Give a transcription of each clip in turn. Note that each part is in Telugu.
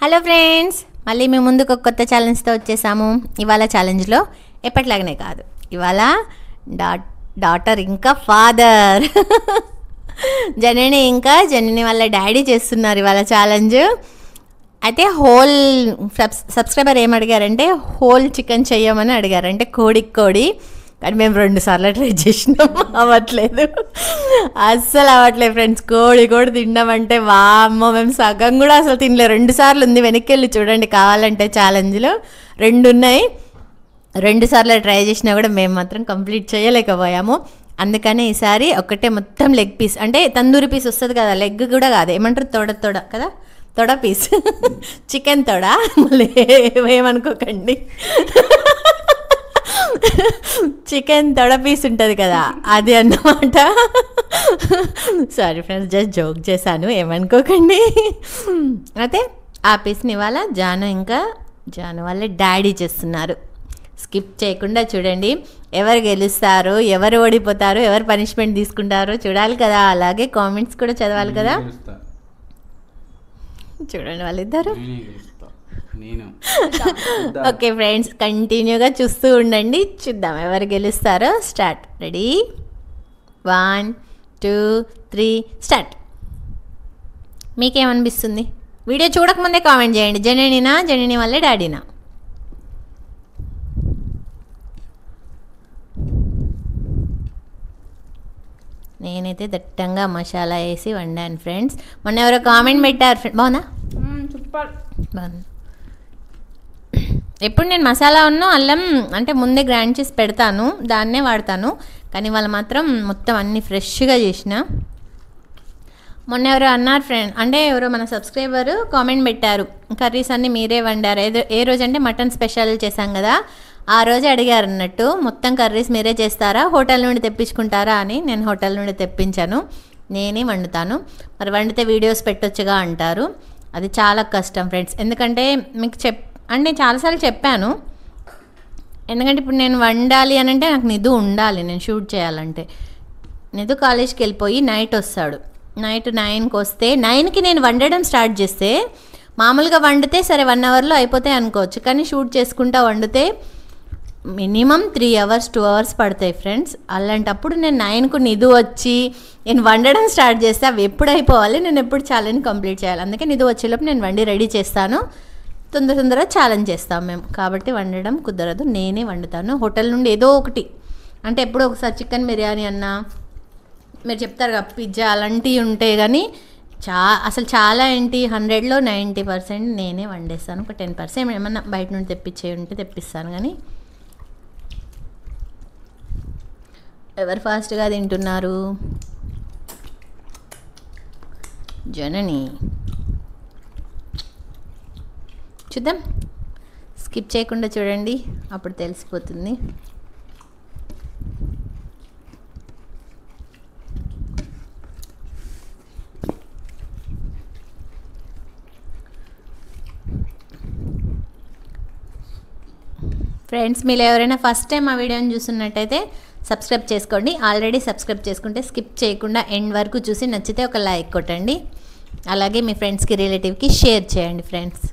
హలో ఫ్రెండ్స్, మళ్ళీ మేము ముందుకు ఒక కొత్త ఛాలెంజ్తో వచ్చేసాము. ఇవాళ ఛాలెంజ్లో ఎప్పటిలాగనే కాదు, ఇవాళ డాటర్ ఇంకా ఫాదర్ జనని వాళ్ళ డాడీ చేస్తున్నారు ఇవాళ ఛాలెంజ్. అయితే హోల్ సబ్స్క్రైబర్ ఏం అడిగారంటే హోల్ చికెన్ చెయ్యమని అడిగారు, అంటే కోడి. కానీ మేము 2 సార్లు ట్రై చేసినాం, అవ్వట్లేదు, అస్సలు అవ్వట్లేదు ఫ్రెండ్స్. కోడి తిన్నామంటే వామ్మో, మేము సగం కూడా అసలు తినలే. 2 సార్లు ఉంది, వెనక్కి వెళ్ళి చూడండి కావాలంటే. ఛాలెంజ్లో 2 ఉన్నాయి, 2 సార్లు ట్రై చేసినా కూడా మేము మాత్రం కంప్లీట్ చేయలేకపోయాము. అందుకనే ఈసారి ఒకటే మొత్తం లెగ్ పీస్, అంటే తందూరి పీస్ వస్తుంది కదా, లెగ్ కూడా కాదు, ఏమంటారు తొడ కదా, తొడ పీస్ చికెన్ తొడ, మళ్ళీ ఏమనుకోకండి, చికెన్ తొడ పీస్ ఉంటుంది కదా, అది అన్నమాట. సారీ ఫ్రెండ్స్, జస్ట్ జోక్ చేశాను, ఏమనుకోకండి. అయితే ఆ పీస్ని ఇవాళ జాను వాళ్ళ డాడీ చేస్తున్నారు. స్కిప్ చేయకుండా చూడండి. ఎవరు గెలుస్తారో, ఎవరు ఓడిపోతారో, ఎవరు పనిష్మెంట్ తీసుకుంటారో చూడాలి కదా, అలాగే కామెంట్స్ కూడా చదవాలి కదా. చూడండి వాళ్ళిద్దరు. ఓకే ఫ్రెండ్స్, కంటిన్యూగా చూస్తూ ఉండండి, చూద్దాం ఎవరు గెలుస్తారో. స్టార్ట్. Ready, 1 2 3 start. మీకేమనిపిస్తుంది? వీడియో చూడకముందే కామెంట్ చేయండి, జనని వాళ్ళ డాడీనా? నేనైతే దట్టంగా మసాలా వేసి వండాను ఫ్రెండ్స్. మొన్న ఎవరో కామెంట్ పెట్టారు, బాగుందా? బాగుంది. ఎప్పుడు నేను మసాలా అల్లం అంటే ముందే గ్రైండ్ చేసి పెడతాను, దాన్నే వాడతాను. కానీ వాళ్ళు మాత్రం మొత్తం అన్నీ ఫ్రెష్గా చేసిన. మొన్న ఎవరో అన్నారు ఫ్రెండ్, అంటే ఎవరో మన సబ్స్క్రైబరు కామెంట్ పెట్టారు, కర్రీస్ అన్నీ మీరే వండారు. ఏ రోజు అంటే మటన్ స్పెషల్ చేశాం కదా, ఆ రోజు అడిగారు అన్నట్టు, మొత్తం కర్రీస్ మీరే చేస్తారా, హోటల్ నుండి తెప్పించుకుంటారా అని. నేను హోటల్ నుండి తెప్పించాను, నేనే వండుతాను. మరి వండితే వీడియోస్ పెట్టొచ్చుగా అంటారు. అది చాలా కష్టం ఫ్రెండ్స్, ఎందుకంటే మీకు అంటే చాలాసార్లు చెప్పాను, ఎందుకంటే ఇప్పుడు నేను వండాలి అని అంటే నాకు నిధు ఉండాలి, నేను షూట్ చేయాలంటే. నిధు కాలేజ్కి వెళ్ళిపోయి నైట్ వస్తాడు, నైట్ 9కి వస్తే 9కి నేను వండడం స్టార్ట్ చేస్తే, మామూలుగా వండితే సరే 1 అవర్లో అయిపోతాయి అనుకోవచ్చు, కానీ షూట్ చేసుకుంటా వండితే మినిమం 3 అవర్స్ 2 అవర్స్ పడతాయి ఫ్రెండ్స్. అలాంటప్పుడు నేను 9కు నిధు వచ్చి నేను వండడం స్టార్ట్ చేస్తే అవి ఎప్పుడు అయిపోవాలి, నేను ఎప్పుడు ఛాలెంజ్ కంప్లీట్ చేయాలి. అందుకే నిధు వచ్చేలోపు నేను వండి రెడీ చేస్తాను, తొందరగా ఛాలెంజ్ చేస్తాం మేము. కాబట్టి వండడం కుదరదు, నేనే వండుతాను. హోటల్ నుండి ఏదో ఒకటి, అంటే ఎప్పుడో ఒకసారి చికెన్ బిర్యానీ అన్నా, మీరు చెప్తారు కదా పిజ్జా, అలాంటివి ఉంటాయి. కానీ అసలు చాలా ఏంటి 100లో 90% నేనే వండేస్తాను. ఒక 10% ఏమన్నా బయట నుండి తెప్పించే ఉంటే తెప్పిస్తాను. కానీ ఎవరు ఫాస్ట్గా తింటున్నారు? జనని. చూద్దాం, స్కిప్ చేయకుండా చూడండి, అప్పుడు తెలిసిపోతుంది. ఫ్రెండ్స్, మీరు ఎవరైనా ఫస్ట్ టైం ఆ వీడియోని చూస్తున్నట్టయితే సబ్స్క్రైబ్ చేసుకోండి. ఆల్రెడీ సబ్స్క్రైబ్ చేసుకుంటే స్కిప్ చేయకుండా ఎండ్ వరకు చూసి నచ్చితే ఒక లైక్ కొట్టండి. అలాగే మీ ఫ్రెండ్స్కి, రిలేటివ్కి షేర్ చేయండి ఫ్రెండ్స్.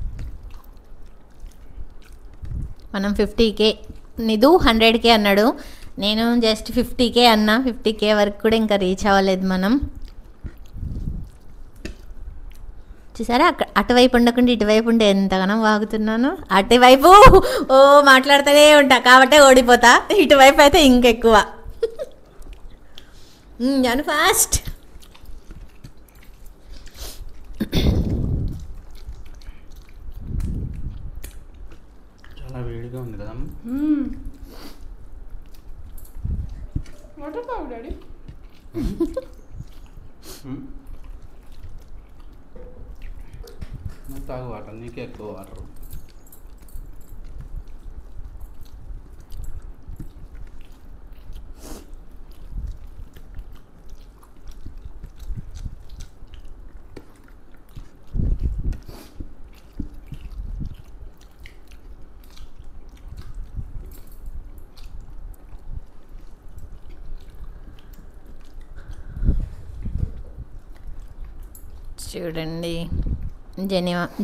మనం 50K, నిధు 100K అన్నాడు, నేను జస్ట్ 50K అన్నా. 50K వరకు కూడా ఇంకా రీచ్ అవ్వలేదు మనం. చూసారా, అటువైపు ఉండకుండా ఇటువైపు ఉంటే ఎంతగానో వాగుతున్నాను. అటువైపు మాట్లాడుతూనే ఉంటా కాబట్టి ఓడిపోతా, ఇటువైపు అయితే ఇంకెక్కువ. జాను ఫాస్ట్. చాలా వేడిగా ఉంది కదా. వాటర్ తాగు డాడీ. తాగు వాటర్, నీకే ఎక్కువ వాటర్. చూడండి,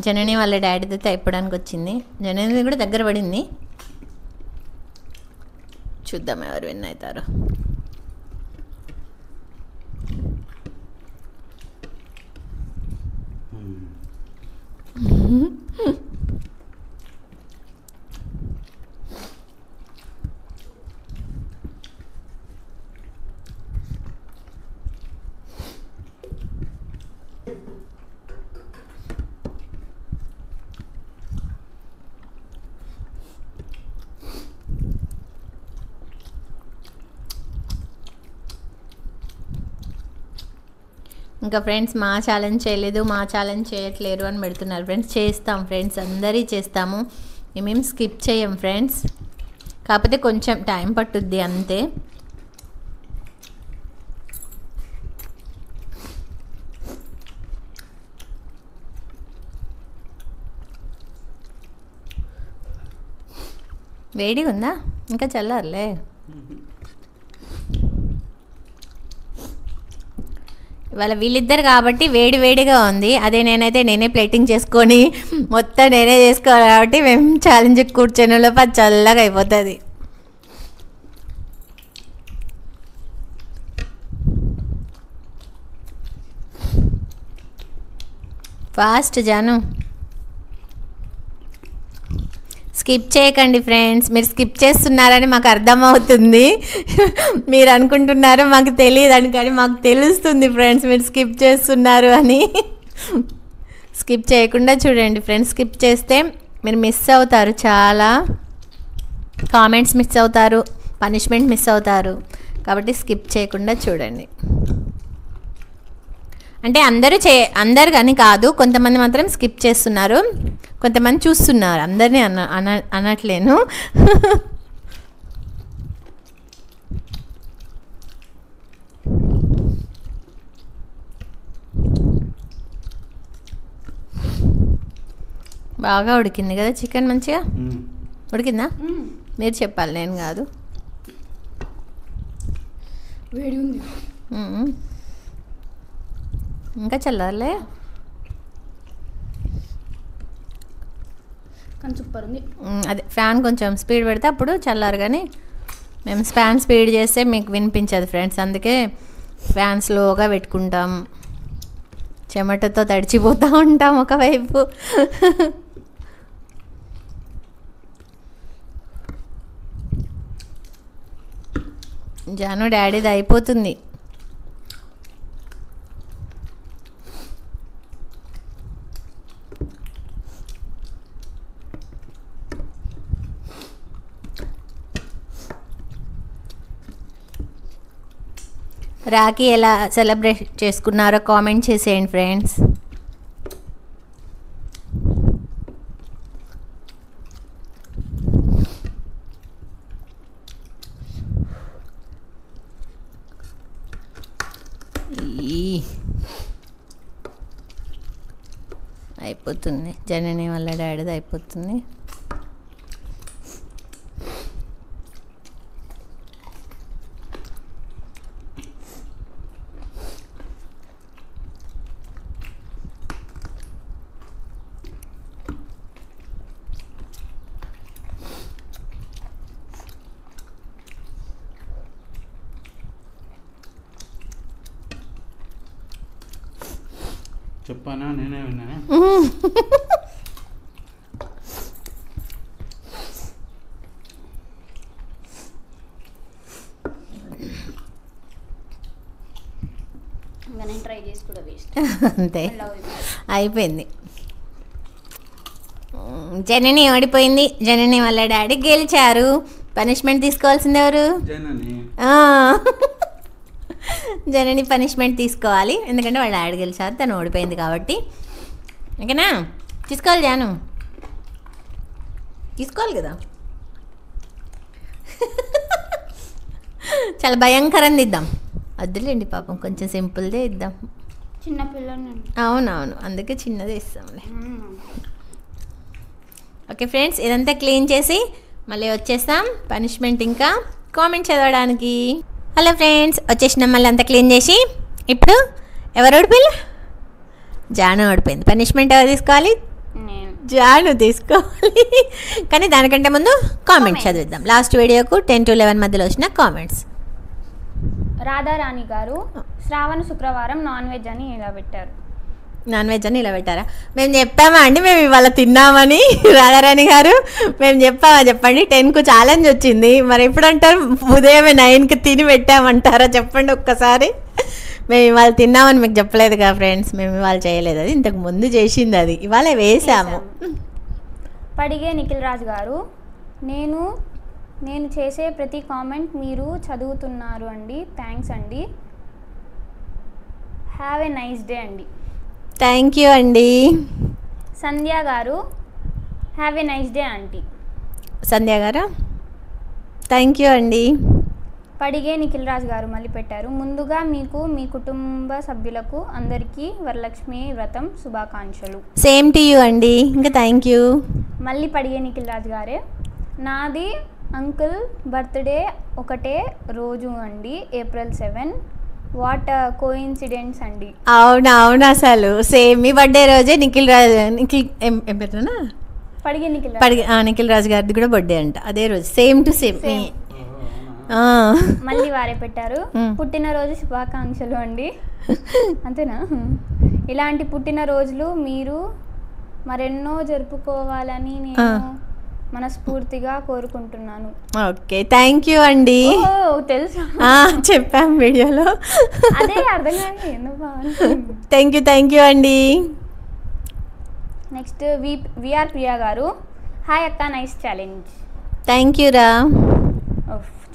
జనని వాళ్ళ డాడీతో అయిపోవడానికి వచ్చింది. జనని కూడా దగ్గర పడింది. చూద్దాం ఎవరు విన్ అవుతారు. ఇంకా ఫ్రెండ్స్ మా ఛాలెంజ్ చేయలేదు, మా ఛాలెంజ్ చేయట్లేరు అని పెడుతున్నారు ఫ్రెండ్స్. చేస్తాం ఫ్రెండ్స్, అందరి చేస్తాము, మేమేం స్కిప్ చేయం ఫ్రెండ్స్. కాకపోతే కొంచెం టైం పట్టుద్ది అంతే. వేడిగా ఉందా? ఇంకా చల్లారులే. ఇవాళ వీళ్ళిద్దరు కాబట్టి వేడి వేడిగా ఉంది. అదే నేనే ప్లేటింగ్ చేసుకొని మొత్తం నేనే చేసుకోవాలి కాబట్టి మేము ఛాలెంజ్ కూర్చొని లోపు అది చల్లగా అయిపోతుంది. ఫాస్ట్ జాను. స్కిప్ చేయకండి ఫ్రెండ్స్. మీరు స్కిప్ చేస్తున్నారని మాకు అర్థమవుతుంది. మీరు అనుకుంటున్నారు మాకు తెలియదని, కానీ మాకు తెలుస్తుంది ఫ్రెండ్స్ మీరు స్కిప్ చేస్తున్నారు అని. స్కిప్ చేయకుండా చూడండి ఫ్రెండ్స్. స్కిప్ చేస్తే మీరు మిస్ అవుతారు, చాలా కామెంట్స్ మిస్ అవుతారు, పనిష్మెంట్ మిస్ అవుతారు. కాబట్టి స్కిప్ చేయకుండా చూడండి. అంటే అందరు కానీ కాదు, కొంతమంది మాత్రం స్కిప్ చేస్తున్నారు, కొంతమంది చూస్తున్నారు. అందరినీ అనట్లేను. బాగా ఉడికింది కదా చికెన్? మంచిగా ఉడికిందా? మీరు చెప్పాలి, నేను కాదు. వేడి ఉంది. ఇంకా చల్లారులే. కానీ సూపర్ ఉంది. అదే ఫ్యాన్ కొంచెం స్పీడ్ పెడితే అప్పుడు చల్లారు, కానీ మేము ఫ్యాన్ స్పీడ్ చేస్తే మీకు వినిపించదు ఫ్రెండ్స్. అందుకే ఫ్యాన్ స్లోగా పెట్టుకుంటాం, చెమటతో తడిచిపోతూ ఉంటాం ఒకవైపు. జాను డాడీది అయిపోతుంది. రాఖీ ఎలా సెలబ్రేట్ చేసుకున్నారో కామెంట్ చేసేయండి ఫ్రెండ్స్. అయిపోతుంది, జనని వాళ్ళ డాడీది అయిపోతుంది. చెప్పానా? నేనే విన్నానే. ఇంకా నేను ట్రై చేసి కూడా వేస్ట్. అంతే, అయిపోయింది. జనని ఓడిపోయింది, జనని వాళ్ళ డాడీ గెలిచారు. పనిష్మెంట్ తీసుకోవాల్సింది ఎవరు? జనని. జనని పనిష్మెంట్ తీసుకోవాలి, ఎందుకంటే వాళ్ళ డాడీ గెలిచారు, తను ఓడిపోయింది కాబట్టి. ఓకేనా? తీసుకోవాలి జాను, తీసుకోవాలి కదా. చాలా భయంకరంగా ఇద్దాం. వద్దులేండి పాపం, కొంచెం సింపుల్దే ఇద్దాం. చిన్నపిల్లని. అవునవును, అందుకే చిన్నదే ఇస్తాంలే. ఓకే ఫ్రెండ్స్, ఇదంతా క్లీన్ చేసి మళ్ళీ వచ్చేస్తాం పనిష్మెంట్ ఇంకా కామెంట్ చదవడానికి. హలో ఫ్రెండ్స్, వచ్చేసినాం మళ్ళీ అంతా క్లీన్ చేసి. ఇప్పుడు ఎవరు ఓడిపోయారు? జాను ఓడిపోయింది. పనిష్మెంట్ ఎవరు తీసుకోవాలి? నేను జాను తీసుకోవాలి. కానీ దానికంటే ముందు కామెంట్స్ చదివిద్దాం. లాస్ట్ వీడియోకు 10 to 11 మధ్యలో వచ్చిన కామెంట్స్. రాధారాణి గారు శ్రావణ శుక్రవారం నాన్ వెజ్ అని ఇలా పెట్టారు. నాన్ వెజ్ అని ఇలా పెట్టారా? మేము చెప్పామా అండి మేము ఇవాళ తిన్నామని? రాధారాణి గారు మేము చెప్పామా చెప్పండి? 10కు ఛాలెంజ్ వచ్చింది, మరి ఎప్పుడు అంటారు? ఉదయమే 9కి తిని పెట్టామంటారా చెప్పండి ఒక్కసారి. మేము ఇవాళ తిన్నామని మీకు చెప్పలేదుగా ఫ్రెండ్స్, మేము ఇవాళ చేయలేదు, అది ఇంతకు ముందు చేసింది, అది ఇవాళ వేసాము. పడిగే నిఖిల్ రాజ్ గారు నేను చేసే ప్రతి కామెంట్ మీరు చదువుతున్నారు అండి, థ్యాంక్స్ అండి, హ్యావ్ ఏ నైస్ డే అండి. థ్యాంక్ యూ అండి. సంధ్య గారు have a nice day aunty. Sandhya గారు థ్యాంక్ యూ అండి. పడిగే నిఖిల్ రాజ్ గారు మళ్ళీ పెట్టారు, ముందుగా మీకు మీ కుటుంబ సభ్యులకు అందరికీ వరలక్ష్మి వ్రతం శుభాకాంక్షలు. సేమ్ టు యూ అండి. ఇంకా థ్యాంక్ యూ. మళ్ళీ పడిగే నిఖిల్ రాజ్ గారే, నాది అంకుల్ బర్త్డే ఒకటే రోజు అండి, April 7. వాట్ కోఇన్సిడెంట్స్ అండి. అవును అవును, అసలు సేమ్ మీ బర్త్డే రోజే నిఖిల్ పెట్టనా పడిగే నిఖిల్ నిఖిల్ రాజు గారిది కూడా బర్త్డే అంట అదే రోజు, సేమ్ టు సేమ్. మళ్ళీ వారే పెట్టారు, పుట్టినరోజు శుభాకాంక్షలు అండి. అంతేనా? ఇలాంటి పుట్టినరోజులు మీరు మరెన్నో జరుపుకోవాలని నేను మనస్ఫూర్తిగా కోరుకుంటున్నాను. ఓకే థ్యాంక్ యూ అండి. తెలుసా? చెప్పాం వీడియోలో. అదే అర్థం కాదు. థ్యాంక్ యూ అండి. నెక్స్ట్ విఆర్ ప్రియా గారు, హాయ్ అక్క నైస్ ఛాలెంజ్. థ్యాంక్ యూ రా.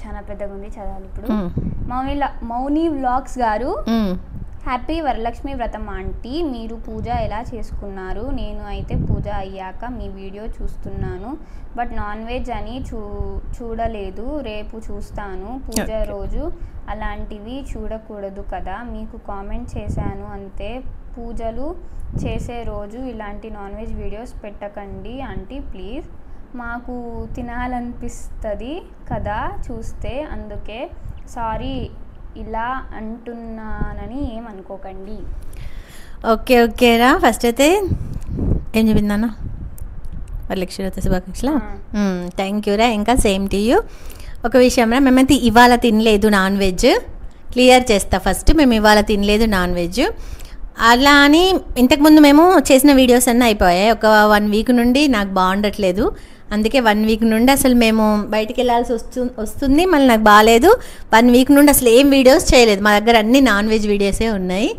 చాలా పెద్దగా ఉంది, చదవాలి ఇప్పుడు. మౌని వ్లాగ్స్ గారు, హ్యాపీ వరలక్ష్మి వ్రతం ఆంటీ, మీరు పూజ ఎలా చేసుకున్నారు? నేను అయితే పూజ అయ్యాక మీ వీడియో చూస్తున్నాను, బట్ నాన్ వెజ్ అని చూడలేదు, రేపు చూస్తాను. పూజ రోజు అలాంటివి చూడకూడదు కదా, మీకు కామెంట్ చేశాను అంతే. పూజలు చేసే రోజు ఇలాంటి నాన్ వెజ్ వీడియోస్ పెట్టకండి ఆంటీ ప్లీజ్, మాకు తినాలనిపిస్తుంది కదా చూస్తే, అందుకే సారీ ఇలా అంటున్నానని ఏమనుకోకండి. ఓకే రా. ఫస్ట్ అయితే ఏం చెప్పిందన్న? వరలక్ష్మి వ్రత శుభాకాంక్షలు. థ్యాంక్ యూ రా. ఇంకా సేమ్ టు యూ. ఒక విషయం రా, మేమైతే ఇవాళ తినలేదు నాన్ వెజ్, క్లియర్ చేస్తా ఫస్ట్. మేము ఇవాళ తినలేదు నాన్ వెజ్. అలా అని ఇంతకుముందు మేము చేసిన వీడియోస్ అన్నీ అయిపోయాయి. ఒక 1 వీక్ నుండి నాకు బాగుండట్లేదు, అందుకే 1 వీక్ నుండి అసలు మేము బయటికి వెళ్ళాల్సి వస్తుంది, మళ్ళీ నాకు బాగాలేదు. 1 వీక్ నుండి అసలు ఏం వీడియోస్ చేయలేదు, మా దగ్గర అన్ని నాన్ వెజ్ వీడియోసే ఉన్నాయి.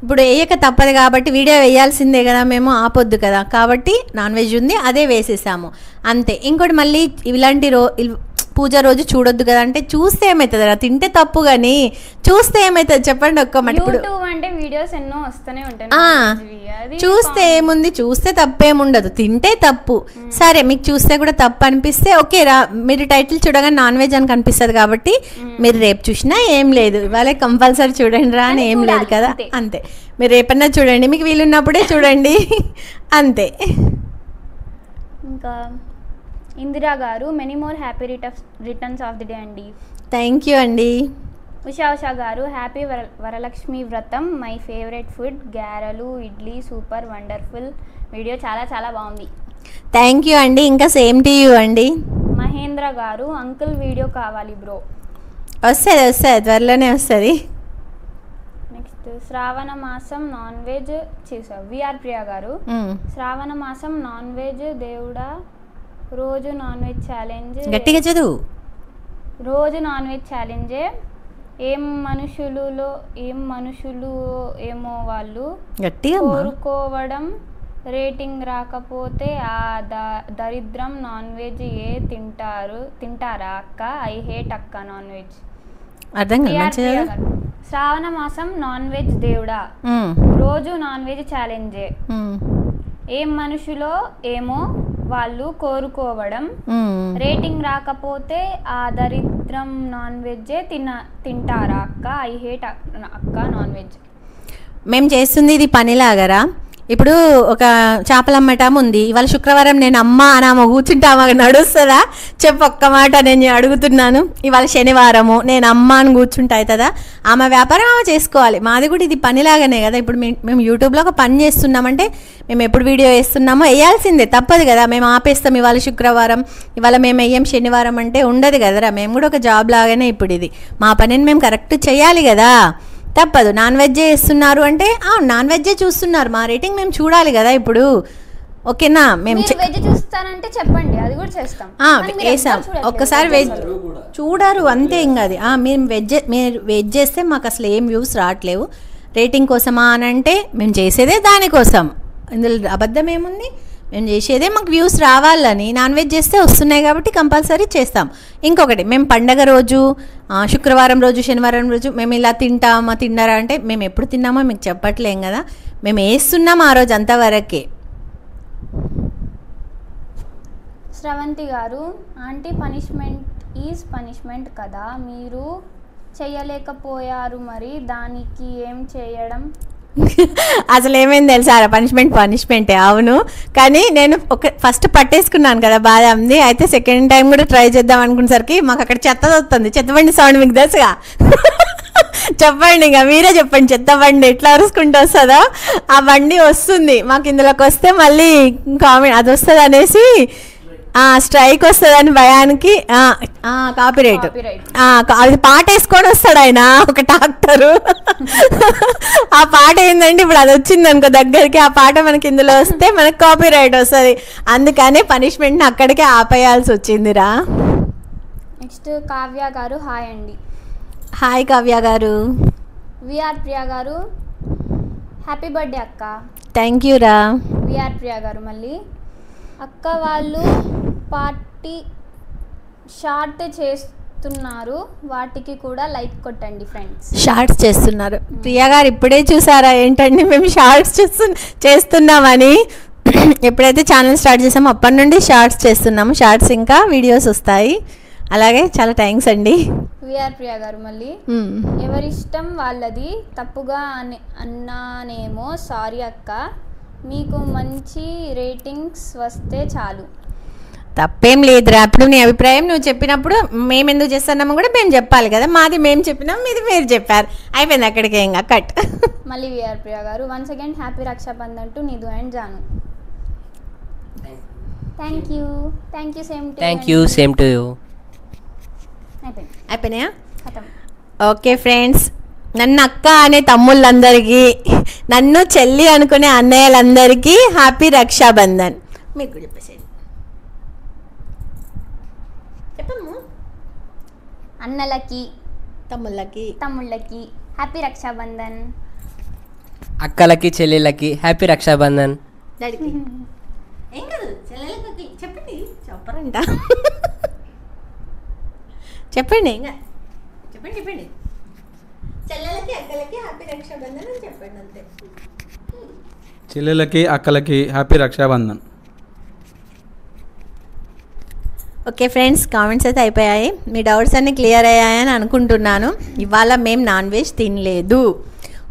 ఇప్పుడు వేయక తప్పదు కాబట్టి వీడియో వేయాల్సిందే కదా, మేము ఆపొద్దు కదా, కాబట్టి నాన్ వెజ్ ఉంది అదే వేసేసాము అంతే. ఇంకోటి మళ్ళీ ఇలాంటి పూజ రోజు చూడొద్దు కదా అంటే, చూస్తే ఏమవుతుంది రా, తింటే తప్పు కానీ చూస్తే ఏమవుతుంది చెప్పండి ఒక్క మాట. ఇప్పుడు అంటే వీడియోస్ ఎన్నో వస్తూనే ఉంటాయి, చూస్తే ఏముంది, చూస్తే తప్పేముండదు, తింటే తప్పు. సరే మీకు చూస్తే కూడా తప్పు అనిపిస్తే ఓకే రా, మీరు టైటిల్ చూడగానే నాన్ వెజ్ అని కనిపిస్తుంది కాబట్టి మీరు రేపు చూసినా ఏం లేదు, ఇవాళ కంపల్సరీ చూడండి రా అని ఏం లేదు కదా, అంతే. మీరు రేపన్నా చూడండి, మీకు వీలున్నప్పుడే చూడండి అంతే. ఇంకా ఇందిరా గారు, many more happy returns of the day అండి. థ్యాంక్ యూ అండి. ఉషా గారు, హ్యాపీ వరలక్ష్మి వ్రతం, మై ఫేవరెట్ ఫుడ్ గారెలు ఇడ్లీ, సూపర్ వండర్ఫుల్ వీడియో, చాలా చాలా బాగుంది. థ్యాంక్ యూ అండి. ఇంకా సేమ్ టు యూ అండి. మహేంద్ర గారు, అంకుల్ వీడియో కావాలి బ్రో. వస్తుంది త్వరలోనే వస్తుంది. నెక్స్ట్ శ్రావణ మాసం నాన్ వెజ్ చేసావు. విఆర్ ప్రియా గారు, శ్రావణ మాసం నాన్ వెజ్ దేవుడా, రోజు నాన్ వెజ్ ఛాలెంజ్, గట్టిగా చదువు. రోజు నాన్ వెజ్ ఛాలెంజే, ఏం మనుషులు ఏమో వాళ్ళు గట్టిగా కోరుకోవడం, రేటింగ్ రాకపోతే ఆ దరిద్రం, నాన్ వెజ్ తింటారా అక్క, ఐ హేట్ అక్క నాన్ వెజ్. అర్థం కాదు. శ్రావణ మాసం నాన్ వెజ్ దేవుడా, రోజు నాన్ వెజ్ ఛాలెంజే, ఏం మనుషులో ఏమో వాళ్ళు కోరుకోవడం, రేటింగ్ రాకపోతే ఆ దరిద్రం, నాన్ వెజ్జే తింటారా అక్క, ఐ హేట్ అక్క నాన్ వెజ్. మేము చేస్తుంది ఇది పనిలాగరా, ఇప్పుడు ఒక చేపలు అమ్మటం ఉంది, ఇవాళ శుక్రవారం నేను అమ్మ అని ఆమె కూర్చుంటే ఆమె నడుస్తుందా చెప్పు, ఒక్క మాట నేను అడుగుతున్నాను. ఇవాళ శనివారము నేను అమ్మ అని కూర్చుంటే అవుతుందా? ఆమె వ్యాపారం ఆమె చేసుకోవాలి. మాది కూడా ఇది పనిలాగానే కదా. ఇప్పుడు మేము యూట్యూబ్లో ఒక పని చేస్తున్నామంటే మేము ఎప్పుడు వీడియో వేస్తున్నామో వేయాల్సిందే, తప్పదు కదా. మేము ఆపేస్తాం ఇవాళ శుక్రవారం, ఇవాళ మేము వేయం శనివారం అంటే ఉండదు కదరా. మేము కూడా ఒక జాబ్ లాగానే ఇప్పుడు ఇది మా పనిని మేము కరెక్ట్ చేయాలి కదా, తప్పదు. నాన్ వెజ్జే వేస్తున్నారు అంటే నాన్ వెజ్జే చూస్తున్నారు, మా రేటింగ్ మేము చూడాలి కదా ఇప్పుడు. ఓకేనా? మేము వెజ్ చూస్తానంటే చెప్పండి, అది కూడా చేస్తాం. వేసాం ఒక్కసారి వెజ్ చూడరు అంతే. ఇంకా అది మీరు వెజ్ చేస్తే మాకు అసలు ఏం వ్యూస్ రావట్లేవు, రేటింగ్ కోసమా అని అంటే మేము చేసేదే దానికోసం. ఇందులో అబద్ధం ఏముంది? మేము చేసేదే మాకు వ్యూస్ రావాలని. నాన్ వెజ్ చేస్తే వస్తున్నాయి కాబట్టి కంపల్సరీ చేస్తాం. ఇంకొకటి, మేము పండగ రోజు, శుక్రవారం రోజు, శనివారం రోజు మేము ఇలా తిన్నారా అంటే మేము ఎప్పుడు తిన్నామో మీకు చెప్పట్లేం కదా. మేము వేస్తున్నాం ఆ రోజు అంతవరకే. శ్రవంతి గారు, ఆంటీ పనిష్మెంట్ ఈజ్ పనిష్మెంట్ కదా, మీరు చేయలేకపోయారు, మరి దానికి ఏం చేయడం? అసలు ఏమైంది తెలుసారా? పనిష్మెంటే అవును, కానీ నేను ఫస్ట్ పట్టేసుకున్నాను కదా బాదాంది. అయితే సెకండ్ టైం కూడా ట్రై చేద్దాం అనుకునేసరికి మాకు అక్కడ చెత్త వస్తుంది. చెత్తబండి సౌండ్ మీకు తెలుసుగా. చెప్పండి, ఇంకా మీరే చెప్పండి. చెత్త బండి ఎట్లా అరుచుకుంటూ వస్తుందో ఆ బండి వస్తుంది మాకు. ఇందులోకి వస్తే మళ్ళీ కామెంట్ అది వస్తుంది అనేసి స్ట్రైక్ వస్తుందని భయానికి కాపీరైట్ అది పాట వేసుకొని వస్తాడు ఆయన, ఒక డాక్టరు. ఆ పాట ఏంటంటే ఇప్పుడు అది వచ్చింది అనుకో దగ్గరికి, ఆ పాట మనకి ఇందులో వస్తే మనకు కాపీరైట్ వస్తుంది. అందుకనే పనిష్మెంట్ని అక్కడికే ఆపేయాల్సి వచ్చిందిరా. నెక్స్ట్ కావ్య గారు, హాయ్ అండి. హాయ్ కావ్య గారు. విఆర్ ప్రియా గారు, హ్యాపీ బర్త్డే అక్క. థ్యాంక్ యూ రా. విఆర్ ప్రియా గారు మళ్ళీ, అక్క వాళ్ళు పార్టీ షార్ట్ చేస్తున్నారు, వాటికి కూడా లైక్ కొట్టండి ఫ్రెండ్స్. షార్ట్స్ చేస్తున్నారు ప్రియా గారు, ఇప్పుడే చూసారా ఏంటండి మేము షార్ట్స్ చేస్తున్నామని? ఎప్పుడైతే ఛానల్ స్టార్ట్ చేసామో అప్పటి నుండి షార్ట్స్ చేస్తున్నాము. షార్ట్స్ ఇంకా వీడియోస్ వస్తాయి. అలాగే చాలా థ్యాంక్స్ అండి. విఆర్ ప్రియా గారు మళ్ళీ, ఎవరిష్టం వాళ్ళది, తప్పుగా అన్నానేమో సారీ అక్క, మీకు మంచి రేటింగ్స్ వస్తే చాలు. తప్పేం లేదురా. అప్పుడు నీ అభిప్రాయం నువ్వు చెప్పినప్పుడు మేము ఎందుకు చేస్తున్నామో కూడా మేము చెప్పాలి కదా. మాది మేము చెప్పినాం, మీది మీరు చెప్పారు, అయిపోయింది అక్కడికి ఇంకా కట్. మళ్ళీ విఆర్ ప్రియా గారు, once again happy Raksha Bandhan to Nidhu and Janu. Thank you same to you. అయిపోయినాయా? ఓకే ఫ్రెండ్స్, నన్ను అక్క అనే తమ్ముళ్ళందరికీ, నన్ను చెల్లి అనుకునే అన్నయ్యలందరికీ హ్యాపీ రక్షాబంధన్. మీకు కూడా చెప్పేసేది చెప్పము. అన్నలకి తమ్ముళ్ళకి హ్యాపీ రక్షాబంధన్. అక్కలకి చెల్లెళ్ళకి హ్యాపీ రక్షాబంధన్. డాడీకి ఏం కాదు, చెల్లెళ్ళకి చెప్పండి. చెప్పరంట చెప్పండి, ఇంకా చెప్పండి. చెల్లెలకి అక్కలకి హ్యాపీ రక్షాబంధన్ అని చెప్పండి అంతే. చెల్లెలకి అక్కలకి happy Raksha Bandhan. Okay friends, comments అయితే అయిపోయాయి. మీ డౌట్స్ అన్నీ క్లియర్ అయ్యాయని అనుకుంటున్నాను. ఇవాళ మేము నాన్ వెజ్ తినలేదు.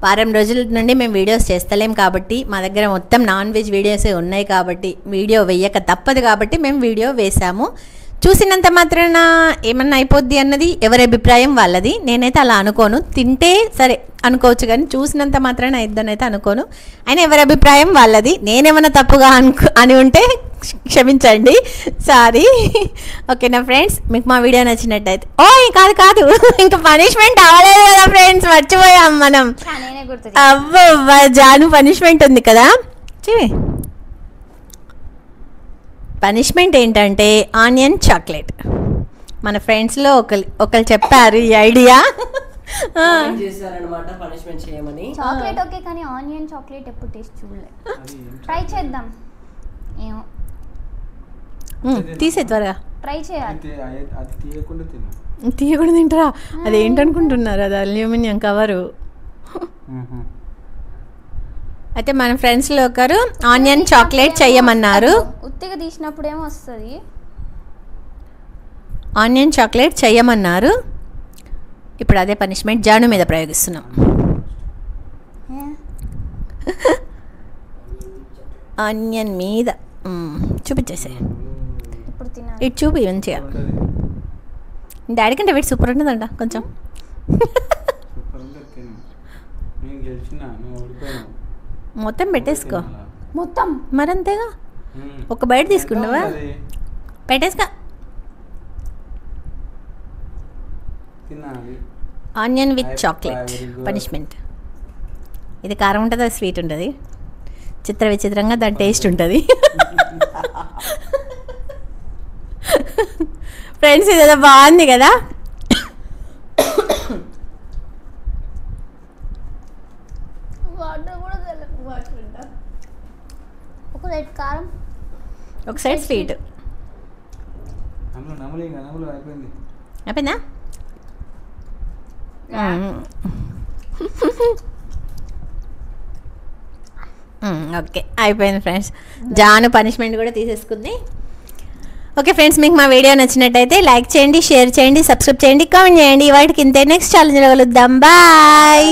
వారం రోజుల నుండి మేము వీడియోస్ చేస్తలేం కాబట్టి, మా దగ్గర మొత్తం నాన్ వెజ్ వీడియోసే ఉన్నాయి కాబట్టి వీడియో వేయక తప్పదు కాబట్టి మేము వీడియో వేసాము. చూసినంత మాత్రాన ఏమన్నా అయిపోద్ది అన్నది ఎవరి అభిప్రాయం వాళ్ళది. నేనైతే అలా అనుకోను. తింటే సరే అనుకోవచ్చు కానీ చూసినంత మాత్రాన అయిద్దని అయితే అనుకోను. అయినా ఎవరి అభిప్రాయం వాళ్ళది. నేనేమన్నా తప్పుగా అని ఉంటే క్షమించండి, సారీ. ఓకేనా ఫ్రెండ్స్, మీకు మా వీడియో నచ్చినట్టయితే కాదు ఇంకా పనిష్మెంట్ అవ్వలేదు కదా ఫ్రెండ్స్, మర్చిపోయాం మనం. అవ్వ జాను పనిష్మెంట్ ఉంది కదా. పనిష్మెంట్ ఏంటంటే ఆనియన్ చాక్లెట్. మన ఫ్రెండ్స్లో ఒకరు చెప్పారు ఈ ఐడియా. చాక్లెట్ ఓకే, కానీ ఆనియన్ చాక్లెట్ ఎప్పుడు టేస్ట్ చూడలేదు. ట్రై చేద్దాం. ఏమో తీసే త్వరగా ట్రై చేయాలి. తీయకుండా తింటారా? అది ఏంటనుకుంటున్నారు? అది అల్యూమినియం కవరు. అయితే మన ఫ్రెండ్స్లో ఒకరు ఆనియన్ చాక్లెట్ చెయ్యమన్నారు. ఉత్తిగా తీసినప్పుడు ఏమో వస్తుంది. ఆనియన్ చాక్లెట్ చెయ్యమన్నారు. ఇప్పుడు అదే పనిష్మెంట్ జాను మీద ప్రయోగిస్తున్నాం. ఆనియన్ మీద చూపించేసే. ఇప్పుడు తినాలి. ఇటు చూపి మంచిగా. డాడీ కంటే వీటి సూపర్ ఉంటుందంట కొంచెం. మొత్తం పెట్టేసుకో. మొత్తం మరంతేగా, ఒక బయట తీసుకున్నావా, పెట్టేసుకో. Onion with chocolate punishment. ఇది కారం ఉంటుంది, అది స్వీట్ ఉంటుంది. చిత్ర విచిత్రంగా దాని టేస్ట్ ఉంటుంది. ఫ్రెండ్స్ ఇదేదో బాగుంది కదా. ఒక సైడ్ కారం, ఒక సైడ్ స్వీట్. అయిపోయిందా? ఓకే అయిపోయింది ఫ్రెండ్స్. జాను పనిష్మెంట్ కూడా తీసేసుకుంది. ఓకే ఫ్రెండ్స్, మీకు మా వీడియో నచ్చినట్టయితే లైక్ చేయండి, షేర్ చేయండి, సబ్స్క్రైబ్ చేయండి, కామెంట్ చేయండి. వాటికి ఇంతే. నెక్స్ట్ ఛాలెంజ్లో కలుద్దాం. బాయ్.